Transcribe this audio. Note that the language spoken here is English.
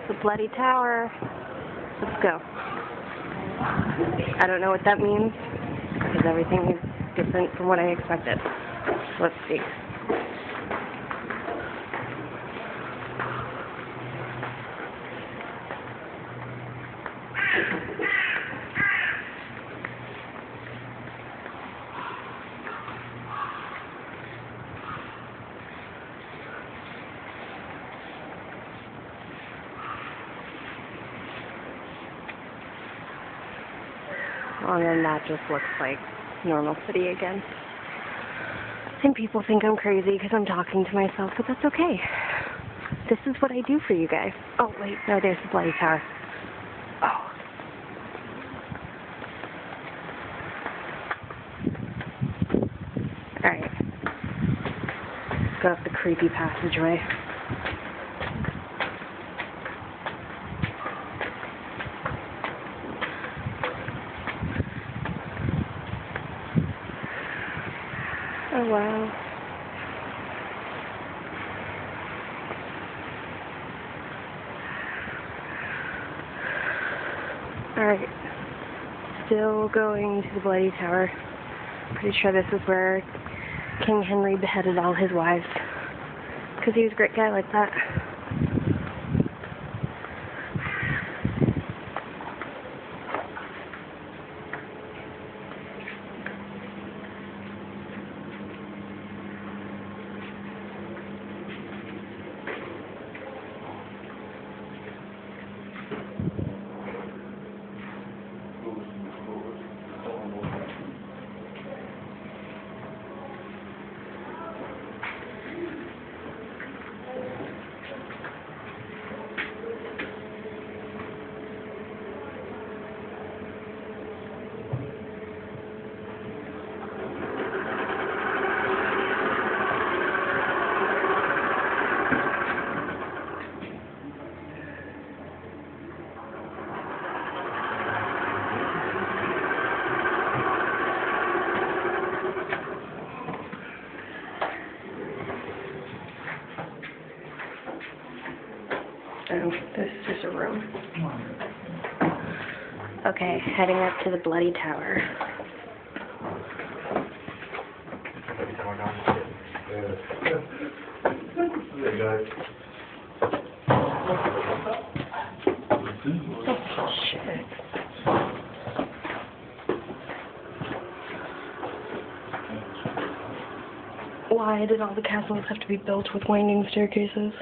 The Bloody Tower. Let's go. I don't know what that means, because everything is different from what I expected. Let's see. And then that just looks like normal city again. And people think I'm crazy because I'm talking to myself, but that's okay. This is what I do for you guys. Oh, wait, no, there's the Bloody Tower. Oh. Alright. Go up the creepy passageway. Oh, wow. Alright. Still going to the Bloody Tower. Pretty sure this is where King Henry beheaded all his wives. Because he was a great guy like that. Oh, this is just a room. Okay, heading up to the Bloody Tower. Oh, shit. Why did all the castles have to be built with winding staircases?